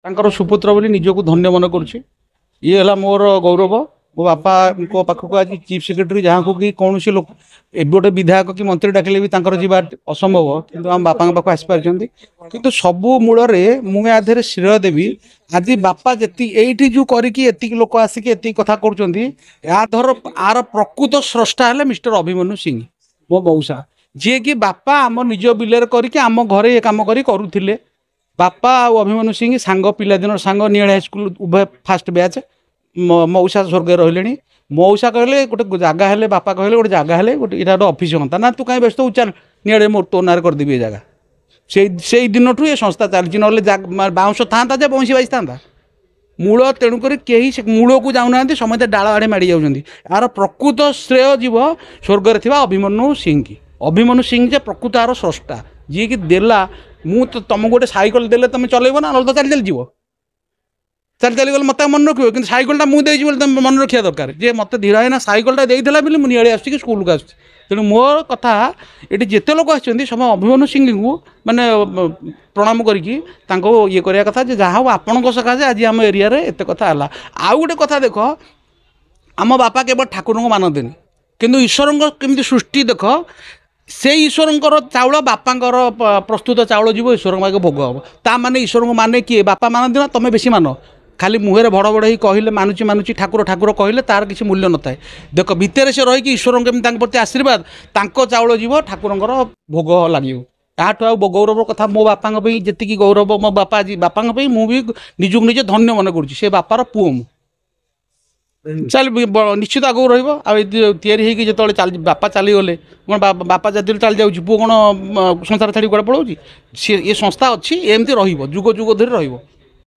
तांकर सुपुत्र बोली निजको धन्य मन करुच्ची ये है मोर गौरव। मो बापा पाखक आज चीफ सेक्रेटरी जहाँ को कि कौन लोक ए गोटे विधायक कि मंत्री डाकिले भी जीवा असंभव कि आम बापा पाख आसपारी कि सबू मूल मुझे श्रेय देवी आज बापा जी ये जो करके लोक आसिक कथा कर आर प्रकृत स्रष्टा है मिस्टर अभिमन्यु सिंह मो मौसा जी कि बापा आम निज बिलर करके आम घरे कम करुले। बापा और अभिमन्यु सिंह सांग पिलादिन सांग नियाल हाईस्कल उभय फास्ट बैच मौसा स्वर्ग रही मौसा कहले गोटे जगह है बापा कहले गोटे जगह है गोटे यहाँ गोटे ऑफिस होता ना तू कहीं व्यस्त हो चल नियाड़े मोर तो नार करदेवी ये जगह से दिन ठू ये संस्था चलती ना बाउंश था बंशी बाजी था मूल तेणुक कहीं मूल को जाऊना समस्त डाल आड़े माड़ी जाऊँच यार प्रकृत श्रेय जीव स्वर्ग थी अभिमन्यु सिंह की। अभिमन्यु सिंह जे प्रकृत यार स्रष्टा जी की देला मु तो तुम गोटे सैकल देले तुम चलेब ना ना चल चल जीव चल चली गल मत मन रखियो कि सैकलटा मुझे तुम मन रखा दरकार जे मत धीर है ना सैकलटा देला बोली मुझे आस स्कूल को आस तेणु मोर कथा ये जिते लोग आसमें सब अभिमन्यु सिंह को माने प्रणाम करके ये करवा कथा जहाँ हो आपण सकाशे आज आम एरिया एत कथा है। आउ गोटे कथा देख आम बापा केवल ठाकुर को मानते किंतु ईश्वर केमती सृष्टि देख से ईश्वर चाउल बापांकर प्रस्तुत चाउल जीव ईश्वर भोग हम ता माने ईश्वर को माने किए बापा मानती ना तुम बेसी मान खाली मुहर भड़ भड़ ही कहले मानुची मानुची ठाकुर ठाकुर कहले तार किसी मूल्य न थाए देख भितर से रही ईश्वर केमती प्रति आशीर्वाद तांको चाउल जीव ठाकुर भोग लगे यहाँ आ गौरव कथा मो बापा जी गौरव मो बापा बापा मुझे निजक निजे धन्य मन करुँच से बापार पुओ मु चल निश्चित आगे रही जो चल बापा चलीगले कौन बापा जदि चल जाऊँ पु कौन संसार छाड़ी कड़े पलाऊँ सी ये संस्था अच्छी एमती रुग जुग धरी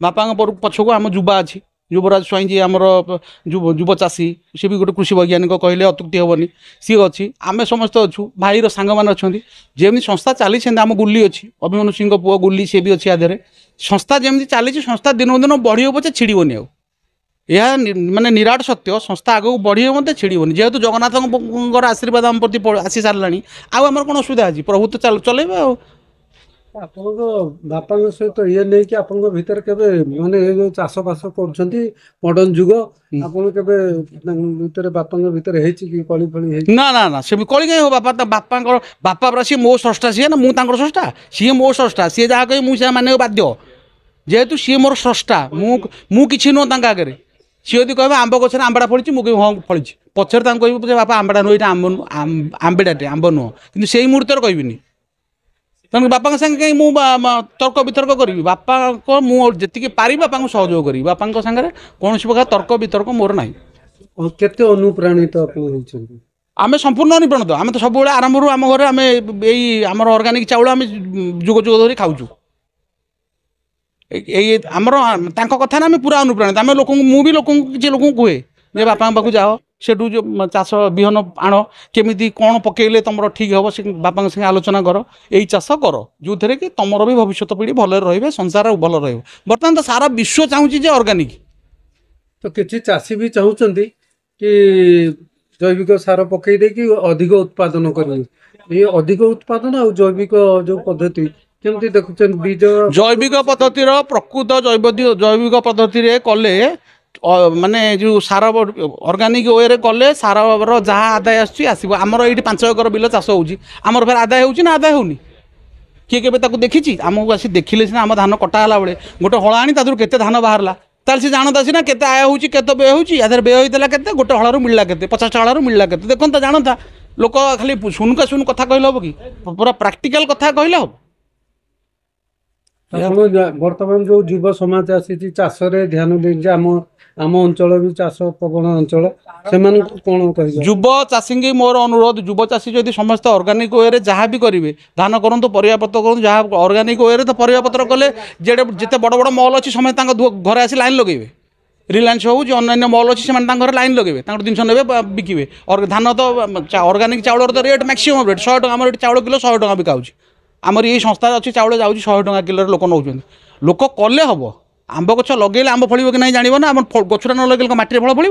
बापा पछक आम युवा अच्छी युवराज स्वाई जी आमर युव चाषी सी भी गोटे कृषि वैज्ञानिक कहले अत्युक्ति हेनी सी अच्छी आम समस्त अच्छु भाईर सांग मैंने अच्छा जमी संस्था चली आम गुली अच्छी अभिमन्यु सिंह पुओ गुली सी भी अच्छी आधे संस्था जमी चली संस्था दिन दिन बढ़ी पचे छिड़बनी आ यह माने निराट सत्य संस्था आगे बढ़ी मत छिड़बनी जेहेतु जगन्नाथ आशीर्वाद आम प्रति आसी सारा आम कौन असुविधा अच्छी प्रभु तो चलेबे आप बापा सहित ये नहीं कि आप भीतर के माने जो चाष बास कर मॉडर्न जुग आपतर बापा भीतर कली फली ना ना ना से कली कहीं हो बापा बापा बापा परा सी मो स्रष्टा सी ना मुझे स्रष्टा सी मो स्रष्टा सी जहाँ कही मुझे माने बाध्य जेहेतु सी मोर स्रष्टा मुझे नुह आगे सी यदि कह आंब गचर आंबा फड़ी मुझे हाँ फड़ी पचर कह बापा आंबा नुह यहाँ आंबेटाटे आंब नुह कि से मुहूर्त कहबिनी तेणु बापा संगे कहीं मुझे तर्क वितर्क करी बापा को मुझे पारी बापा को सहयोग करी बापा सागर कौन प्रकार तर्क वितर्क मोर ना केते अनुप्राणित आम संपूर्ण अनुप्राणित आम तो सब आरंभ रू आम घर आम आमर अर्गानिक चाउल आम जुग जुग धरी खाऊँ आमर कथा ना पूरा अनुप्राणित आम लोक मुझे लोक किसी लोक कहे जे बापा पाक जाओ सेठू जो चाष विहन आण केमी कौन पकईले तुम ठीक हम से बापा संगे आलोचना कर यही चाष कर जो थे कि तुम भी भविष्य पीढ़ी भल रे संसार भल बर्तमान तो सारा विश्व चाहूँगी अर्गानिक तो किसी चाषी भी चाहते कि जैविक सार पकई दे अधिक उत्पादन करेंगे ये अधिक उत्पादन और जैविक जो पद्धति केमती देखुं बीज जैविक पद्धतिर प्रकृत जैविक पद्धति कले माने जो सार अर्गानिक वे कले सार जहाँ आदाय आसमर ये 5 एकर बिल चाष होमर फिर आदाय होना आदाय होनी किए के देखी आमको आसी देखिले सीना आम धान कटाला बेले गोटे हल आनी के धान बाहर ताल सी जानता सीना के आय होते व्यय होती व्यय होता के गोटे हलू मिलला के 50 हलू मिलला के देखो तो जानता लोक खाली शुन शुन कथा कहले हम कि पूरा प्राक्टिकल कथा कहले हम बर्तमान जो युव समाज आसी चाष ध्यान दे आम अंचल भी चाष प्रवण अंचल से कौन कह युव चाषी मोर अनुरोध युव चाषी जदि समस्त अर्गानिक वे जहाँ भी करेंगे धान करूँ परिवापत्र करूँ जहाँ अर्गानिक वे तो परिवापत्र कले जिते बड़ बड़ मल अच्छी समस्त घर आसी लाइन लगे रिलायंस हो अन्य मल अच्छी से घर लाइन लगे जिन ने बिके और धान तो अर्गानिक चाउल तो रेट मैक्सिमम रेट 100 टका चाउल किलो 100 टका बिका आमर ये संस्था अच्छी चाउल जाऊँगी 100 टका किलो लोक नौ लोक कले हम आंब गछ लगे आंब फल कि नहीं जान ना गछटा न लगे मटी फल फल